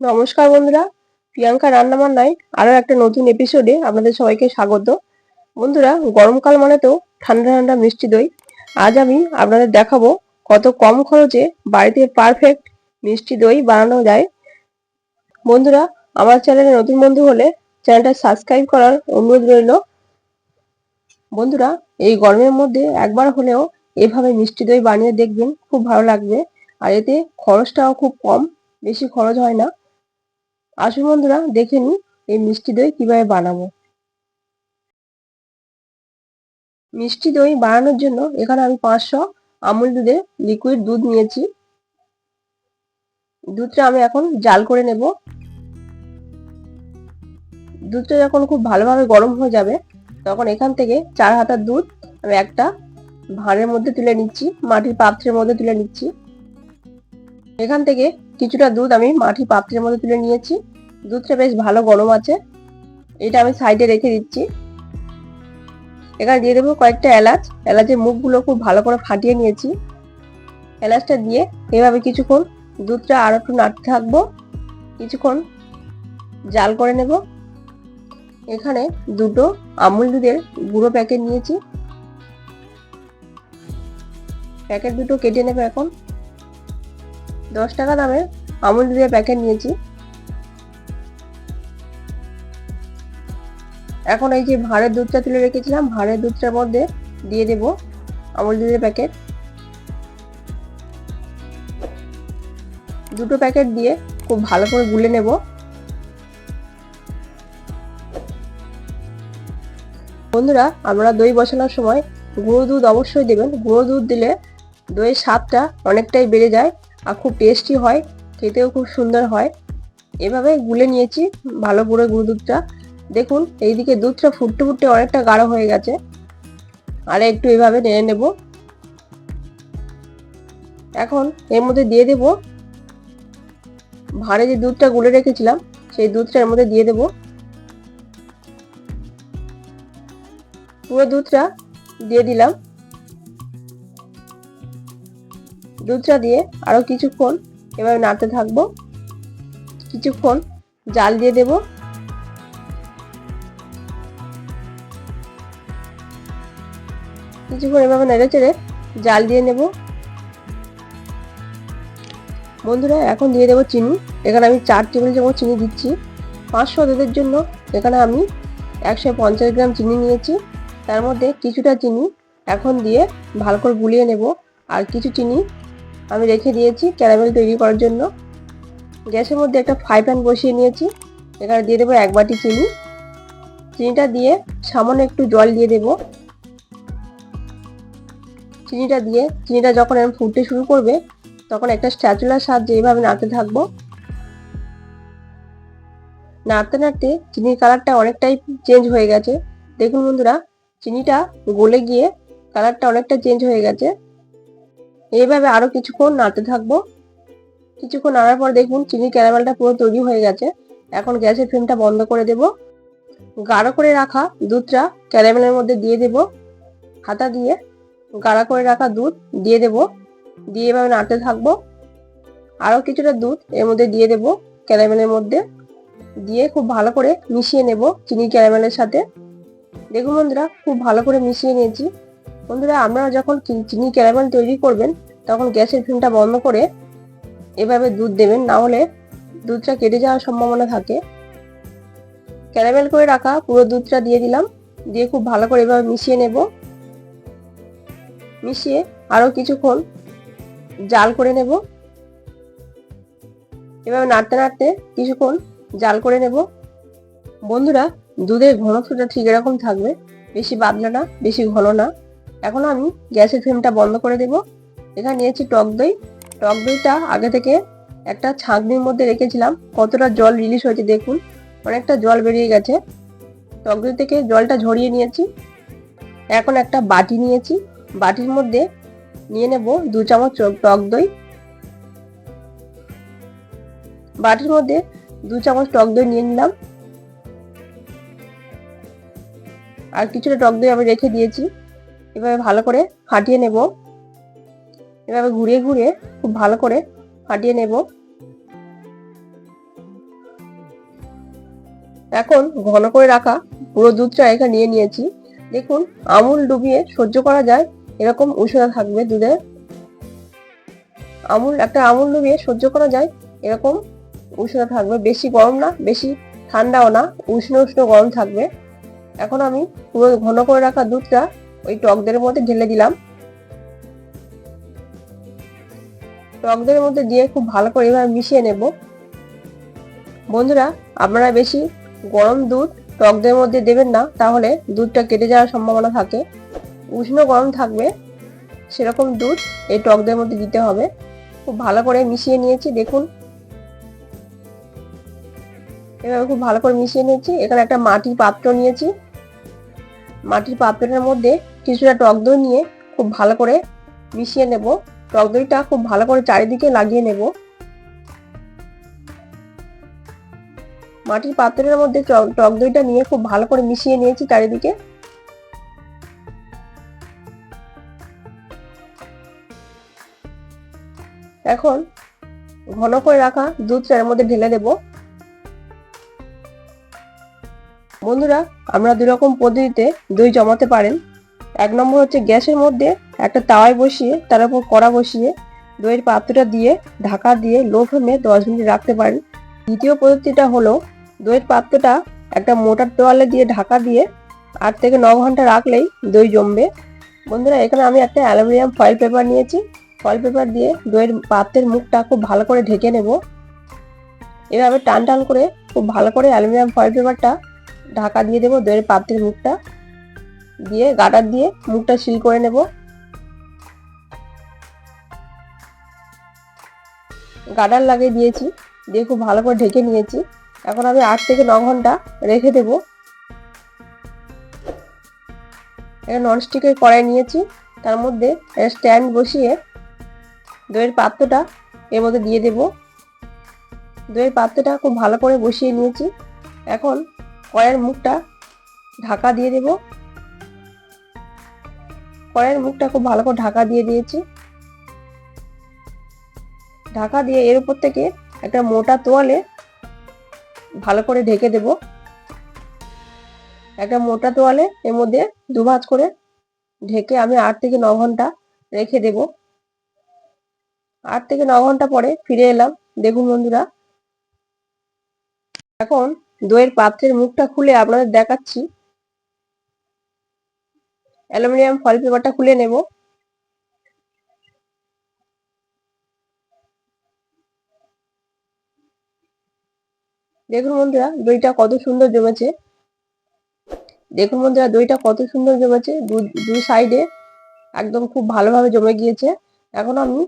নমস্কার বন্ধুরা, প্রিয়াঙ্কা রান্নাবান্নায় আরো একটা নতুন এপিসোডে আপনাদের সবাইকে স্বাগত। বন্ধুরা, গরমকাল মানে তো ঠান্ডা ঠান্ডা মিষ্টি দই। আজ আমি আপনাদের দেখাবো কত কম খরচে বাড়িতে পারফেক্ট মিষ্টি দই বানানো যায়। বন্ধুরা, আমার চ্যানেলে নতুন বন্ধু হলে চ্যানেলটা সাবস্ক্রাইব করার অনুরোধ রইল। বন্ধুরা, এই গরমের মধ্যে একবার হলেও এভাবে মিষ্টি দই বানিয়ে দেখবেন, খুব ভালো লাগবে। আর এতে খরচটাও খুব কম, বেশি খরচ হয় না। আসুন বন্ধুরা, দেখে নিই এই মিষ্টি দই কিভাবে বানাবো। মিষ্টি দই বানানোর জন্য এখানে আমি 500 আমুল দুধের লিকুইড দুধ নিয়েছি। দুধটা আমি এখন জাল করে নেব। দুধটা যখন খুব ভালোভাবে গরম হয়ে যাবে তখন এখান থেকে 4 হাতা দুধ আমি একটা ভাঁড়ের মধ্যে তুলে নিচ্ছি, মাটির পাত্রের মধ্যে তুলে নিচ্ছি। এখান থেকে কিছুটা দুধ আমি মাটির পাত্রের মধ্যে তুলে নিয়েছি। দুধটা বেশ ভালো গরম আছে, এটা আমি সাইডে রেখে দিচ্ছি। এখানে দিয়ে দেবো কয়েকটা এলাচ। এলাচের মুখগুলো খুব ভালো করে ফাটিয়ে নিয়েছি। এলাচটা দিয়ে এভাবে কিছুক্ষণ দুধটা আরো একটু নাড়তে থাকবো, কিছুক্ষণ জাল করে নেব। এখানে দুটো আমুল দুধের গুঁড়ো প্যাকেট নিয়েছি, প্যাকেট দুটো কেটে নেব। এখন 10 টাকা দামের আমুল দুধের প্যাকেট নিয়েছি। এখন এই যে ভাঁড়ের দুধটা তুলে রেখেছিলাম, ভাঁড়ের দুধটার মধ্যে দিয়ে দেব আমুল দুধের প্যাকেট। দুটো প্যাকেট দিয়ে খুব ভালো করে গুলে নেব। বন্ধুরা, আপনারা দই বসানোর সময় গুঁড়ো দুধ অবশ্যই দেবেন। গুঁড়ো দুধ দিলে দইয়ের স্বাদটা অনেকটাই বেড়ে যায় আর খুব টেস্টি হয়, খেতেও খুব সুন্দর হয়। এভাবে গুলে নিয়েছি ভালো করে গুঁড়ো দুধটা। দেখুন এইদিকে দুধটা ফুটতে ফুটতে অনেকটা গাঢ় হয়ে গেছে, আর একটু এভাবে নেড়ে নেব। এখন এর মধ্যে দিয়ে দেব ভাঁড়ে যে দুধটা গুলে রেখেছিলাম, সেই দুধটা এর মধ্যে দিয়ে দেব। পুরো দুধটা দিয়ে দিলাম। দুধটা দিয়ে আরো কিছুক্ষণ এভাবে নাড়তে থাকবো। কিছুক্ষণ জাল দিয়ে দেব। কিছুক্ষণ এভাবে নেড়ে চেড়ে জাল দিয়ে নেব। বন্ধুরা, এখন দিয়ে দেবো চিনি। এখানে আমি 4 টেবিল চামচ চিনি দিচ্ছি। 500 দুধের জন্য এখানে আমি 150 গ্রাম চিনি নিয়েছি। তার মধ্যে কিছুটা চিনি এখন দিয়ে ভালো করে গুলিয়ে নেব, আর কিছু চিনি আমি রেখে দিয়েছি ক্যারামেল তৈরি করার জন্য। গ্যাসের মধ্যে একটা ফ্রাই প্যান বসিয়ে নিয়েছি। এখানে দিয়ে দেবো 1 বাটি চিনি। চিনিটা দিয়ে সামান্য একটু জল দিয়ে দেব। চিনিটা যখন আমি ফুটতে শুরু করবে তখন একটা স্প্যাচুলার সাহায্যে এইভাবে নাড়তে থাকবো। নাড়তে নাড়তে চিনির কালারটা অনেকটাই চেঞ্জ হয়ে গেছে। দেখুন বন্ধুরা, চিনিটা গলে গিয়ে কালারটা অনেকটা চেঞ্জ হয়ে গেছে। এইভাবে আরো কিছুক্ষণ নাড়তে থাকবো। কিছুক্ষণ নাড়ার পর দেখুন চিনি ক্যারামেলটা পুরো তৈরি হয়ে গেছে। এখন গ্যাসের ফ্লেমটা বন্ধ করে দেব। গাঢ় করে রাখা দুধটা ক্যারামেলের মধ্যে দিয়ে দেব। হাতা দিয়ে গাঢ় করে রাখা দুধ দিয়ে দেব, দিয়ে এভাবে নাড়তে থাকবো। আরো কিছুটা দুধ এর মধ্যে দিয়ে দেব ক্যারামেলের মধ্যে, দিয়ে খুব ভালো করে মিশিয়ে নেব চিনি ক্যারামেলের সাথে। দেখুন বন্ধুরা, খুব ভালো করে মিশিয়ে নিয়েছি। বন্ধুরা, আপনারা যখন চিনি ক্যারামেল তৈরি করবেন তখন গ্যাসের ফ্লেমটা বন্ধ করে এভাবে দুধ দেবেন, না হলে দুধটা কেটে যাওয়ার সম্ভাবনা থাকে। ক্যারামেল করে রাখা পুরো দুধটা দিয়ে দিলাম, দিয়ে খুব ভালো করে এভাবে মিশিয়ে নেব। মিশিয়ে আরো কিছুক্ষণ জাল করে নেব। এভাবে নাড়তে নাড়তে কিছুক্ষণ জাল করে নেব। বন্ধুরা, দুধের ঘনত্বটা ঠিক এরকম থাকবে, বেশি পাতলা না বেশি ঘন না। এখন আমি গ্যাসের ফ্লেমটা বন্ধ করে দেব। এখানে নিয়েছি টক দই। টক দইটা আগে থেকে একটা ছাঁকনির মধ্যে রেখেছিলাম। কতটা জল রিলিজ হয়েছে দেখুন, অনেকটা জল বেরিয়ে গেছে। টক দই থেকে জলটা ঝরিয়ে নিয়েছি। এখন একটা বাটি নিয়েছি, বাটির মধ্যে নিয়ে নেব 2 চামচ টক দই। বাটির মধ্যে 2 চামচ টক দই নিয়ে নিলাম। আর কিছুটা টক দই আমি রেখে দিয়েছি। এভাবে ভালো করে ফাটিয়ে নেব। এভাবে ঘুরিয়ে ঘুরিয়ে খুব ভালো করে ফাটিয়ে নেব। এখন ঘন করে রাখা পুরো দুধটা এখানে নিয়ে নিয়েছি। দেখুন আমুল ডুবিয়ে সহ্য করা যায় এরকম উষ্ণতা থাকবে দুধে। আমুল ডুবিয়ে সহ্য করা যায় এরকম উষ্ণতা থাকবে, বেশি গরম না বেশি ঠান্ডাও না, উষ্ণ উষ্ণ গরম থাকবে। এখন আমি পুরো ঘন করে রাখা দুধটা ওই টক দইয়ের মধ্যে ঢেলে দিলাম। টক দইয়ের মধ্যে দিয়ে খুব ভালো করে এভাবে মিশিয়ে নেব। বন্ধুরা, আপনারা বেশি গরম দুধ টক দইয়ের মধ্যে দেবেন না, তাহলে দুধটা কেটে যাওয়ার সম্ভাবনা থাকে। উষ্ণ গরম থাকবে সেরকম দুধ এই টক দইয়ের মধ্যে দিতে হবে। খুব ভালো করে মিশিয়ে নিয়েছি, দেখুন এভাবে খুব ভালো করে মিশিয়ে নিয়েছি। এখানে একটা মাটির পাত্র নিয়েছি, মাটির পাত্রের মধ্যে কিছুটা টক দই নিয়ে খুব ভালো করে মিশিয়ে নেব। টক দইটা খুব ভালো করে চারিদিকে লাগিয়ে নেব। মাটির পাত্রের মধ্যে টক দইটা নিয়ে খুব ভালো করে মিশিয়ে নিয়েছি চারিদিকে। এখন ঘন করে রাখা দুধটা এর মধ্যে ঢেলে দেব। বন্ধুরা, আমরা দুই রকম পদ্ধতিতে দই জমাতে পারেন। এক নম্বর হচ্ছে গ্যাসের মধ্যে একটা তাওয়ায় বসিয়ে তার উপর কড়া বসিয়ে দইয়ের পাত্রটা দিয়ে ঢাকা দিয়ে লো ফ্লেমে 10 মিনিট রাখতে পারেন। দ্বিতীয় পদ্ধতিটা হলো দইয়ের পাত্রটা একটা মোটা তোয়ালে দিয়ে ঢাকা দিয়ে 8 থেকে 9 ঘন্টা রাখলেই দই জমবে। বন্ধুরা, এখানে আমি একটা অ্যালুমিনিয়াম ফয়েল পেপার নিয়েছি। ফয়েল পেপার দিয়ে দইয়ের পাত্রের মুখটা খুব ভালো করে ঢেকে নেব। এভাবে টান টান করে খুব ভালো করে অ্যালুমিনিয়াম ফয়েল পেপারটা ঢাকা দিয়ে দেবো। দইয়ের পাত্রের মুখটা দিয়ে গার্ডার দিয়ে মুখটা সিল করে নেব। গার্ডার লাগিয়ে দিয়েছি, দিয়ে খুব ভালো করে ঢেকে নিয়েছি। এখন আমি 8 থেকে 9 ঘন্টা রেখে দেব। একটা ননস্টিকের কড়াই নিয়েছি, তার মধ্যে স্ট্যান্ড বসিয়ে দইয়ের পাত্রটা এর মধ্যে দিয়ে দেব। দইয়ের পাত্রটা খুব ভালো করে বসিয়ে নিয়েছি। এখন কড়াইয়ের মুখটা ঢাকা দিয়ে দেব। কড়াইয়ের মুখটা খুব ভালো করে ঢাকা দিয়ে দিয়েছি। ঢাকা দিয়ে এর উপর থেকে একটা মোটা তোয়ালে ভালো করে ঢেকে দেব। একটা মোটা তোয়ালে এর মধ্যে দুভাঁজ করে ঢেকে আমি 8 থেকে 9 ঘন্টা রেখে দেব। 8 থেকে 9 ঘন্টা পরে ফিরে এলাম। দেখুন বন্ধুরা, এখন দইয়ের পাত্রের মুখটা খুলে আপনাদের দেখাচ্ছি। অ্যালুমিনিয়াম ফয়েল পেপারটা খুলে নেব। দেখুন বন্ধুরা, দইটা কত সুন্দর জমেছে। দেখুন বন্ধুরা, দইটা কত সুন্দর জমেছে, দুই সাইডে একদম খুব ভালোভাবে জমে গিয়েছে। এখন আমি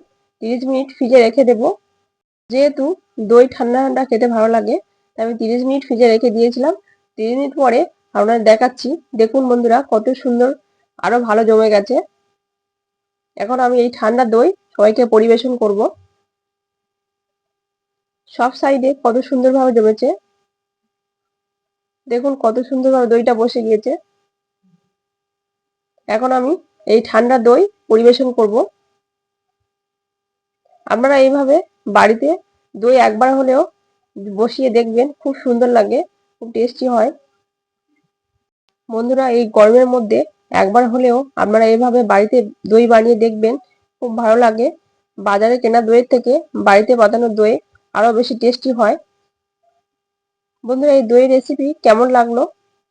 30 মিনিট ফ্রিজে রেখে দেব। যেহেতু দই ঠান্ডা ঠান্ডা খেতে ভালো লাগে, তাই আমি 30 মিনিট ফ্রিজে রেখে দিয়েছিলাম। 30 মিনিট পরে আপনাদের দেখাচ্ছি। দেখুন বন্ধুরা, কত সুন্দর আরো ভালো জমে গেছে। এখন আমি এই ঠান্ডা দই সবাইকে পরিবেশন করব। সব সাইডে কত সুন্দরভাবে জমেছে, দেখুন কত সুন্দরভাবে দইটা বসে গিয়েছে। এখন আমি এই ঠান্ডা দই পরিবেশন করব। আপনারা এইভাবে বাড়িতে দই একবার হলেও বসিয়ে দেখবেন, খুব সুন্দর লাগে, খুব টেস্টি হয়। বন্ধুরা, এই গরমের মধ্যে একবার হলেও আপনারা এইভাবে বাড়িতে দই বানিয়ে দেখবেন, খুব ভালো লাগে। বাজারে কেনা দইয়ের থেকে বাড়িতে বানানো দই আরো বেশি টেস্টি হয়। বন্ধুরা, এই দইয়ের রেসিপি কেমন লাগলো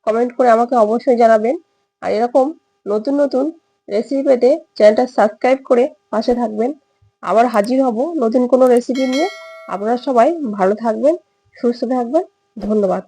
কমেন্ট করে আমাকে অবশ্যই জানাবেন। আর এরকম নতুন নতুন রেসিপি পেতে চ্যানেলটা সাবস্ক্রাইব করে পাশে থাকবেন। আবার হাজির হব নতুন কোনো রেসিপি নিয়ে। আপনারা সবাই ভালো থাকবেন, সুস্থ থাকবেন। ধন্যবাদ।